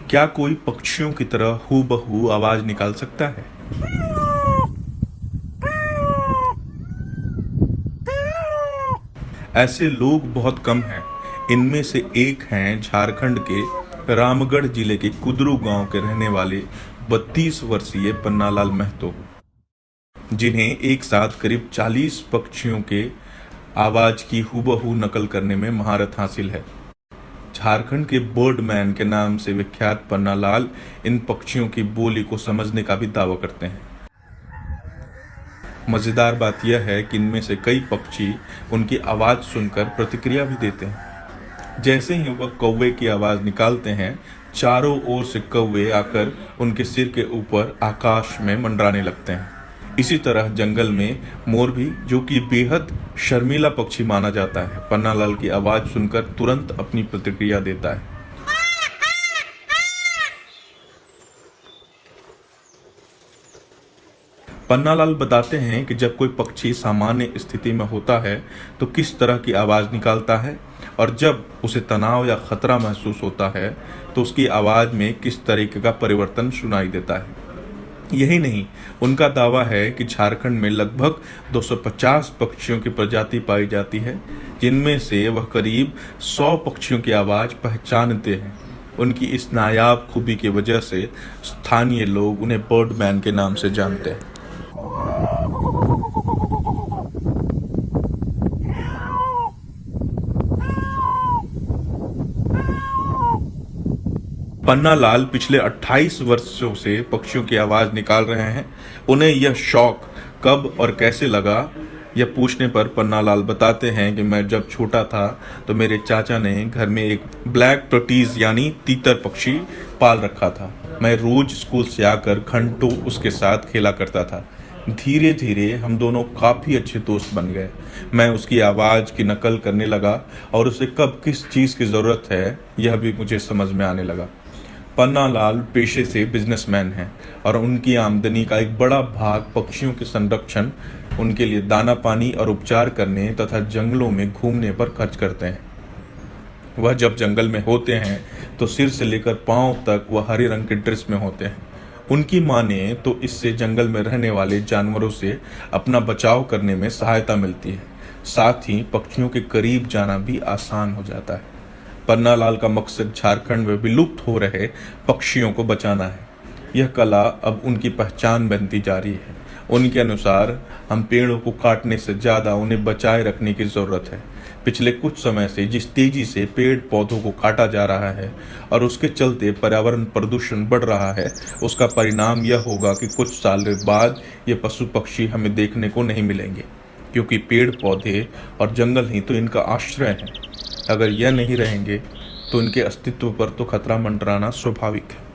क्या कोई पक्षियों की तरह हूबहू आवाज निकाल सकता है? ऐसे लोग बहुत कम हैं। इनमें से एक हैं झारखंड के रामगढ़ जिले के कुदरू गांव के रहने वाले 32 वर्षीय पन्नालाल महतो, जिन्हें एक साथ करीब 40 पक्षियों के आवाज की हूबहू नकल करने में महारत हासिल है। झारखंड के बर्डमैन के नाम से विख्यात पन्नालाल इन पक्षियों की बोली को समझने का भी दावा करते हैं। मजेदार बात यह है कि इनमें से कई पक्षी उनकी आवाज सुनकर प्रतिक्रिया भी देते हैं। जैसे ही वह कौवे की आवाज निकालते हैं, चारों ओर से कौवे आकर उनके सिर के ऊपर आकाश में मंडराने लगते हैं। इसी तरह जंगल में मोर भी, जो कि बेहद शर्मीला पक्षी माना जाता है, पन्नालाल की आवाज सुनकर तुरंत अपनी प्रतिक्रिया देता है। पन्नालाल बताते हैं कि जब कोई पक्षी सामान्य स्थिति में होता है तो किस तरह की आवाज निकालता है, और जब उसे तनाव या खतरा महसूस होता है तो उसकी आवाज में किस तरीके का परिवर्तन सुनाई देता है। यही नहीं, उनका दावा है कि झारखंड में लगभग 250 पक्षियों की प्रजाति पाई जाती है, जिनमें से वह करीब 100 पक्षियों की आवाज पहचानते हैं। उनकी इस नायाब खूबी की वजह से स्थानीय लोग उन्हें बर्डमैन के नाम से जानते हैं। पन्नालाल पिछले 28 वर्षों से पक्षियों की आवाज निकाल रहे हैं। उन्हें यह शौक कब और कैसे लगा, यह पूछने पर पन्नालाल बताते हैं कि मैं जब छोटा था तो मेरे चाचा ने घर में एक ब्लैक टर्टीज यानी तीतर पक्षी पाल रखा था। मैं रोज स्कूल से आकर घंटों उसके साथ खेला करता था। धीरे धीरे हम दोनों काफी अच्छे दोस्त बन गए। मैं उसकी आवाज की नकल करने लगा और उसे कब किस चीज की जरूरत है यह भी मुझे समझ में आने लगा। पन्नालाल पेशे से बिजनेसमैन हैं और उनकी आमदनी का एक बड़ा भाग पक्षियों के संरक्षण, उनके लिए दाना पानी और उपचार करने तथा जंगलों में घूमने पर खर्च करते हैं। वह जब जंगल में होते हैं तो सिर से लेकर पांव तक वह हरे रंग के ड्रेस में होते हैं। उनकी माने तो इससे जंगल में रहने वाले जानवरों से अपना बचाव करने में सहायता मिलती है, साथ ही पक्षियों के करीब जाना भी आसान हो जाता है। पन्नालाल का मकसद झारखंड में विलुप्त हो रहे पक्षियों को बचाना है। यह कला अब उनकी पहचान बनती जा रही है। उनके अनुसार हम पेड़ों को काटने से ज्यादा उन्हें बचाए रखने की जरूरत है। पिछले कुछ समय से जिस तेजी से पेड़ पौधों को काटा जा रहा है और उसके चलते पर्यावरण प्रदूषण बढ़ रहा है, उसका परिणाम यह होगा कि कुछ साल बाद ये पशु पक्षी हमें देखने को नहीं मिलेंगे, क्योंकि पेड़ पौधे और जंगल ही तो इनका आश्रय है। अगर यह नहीं रहेंगे तो इनके अस्तित्व पर तो खतरा मंडराना स्वाभाविक है।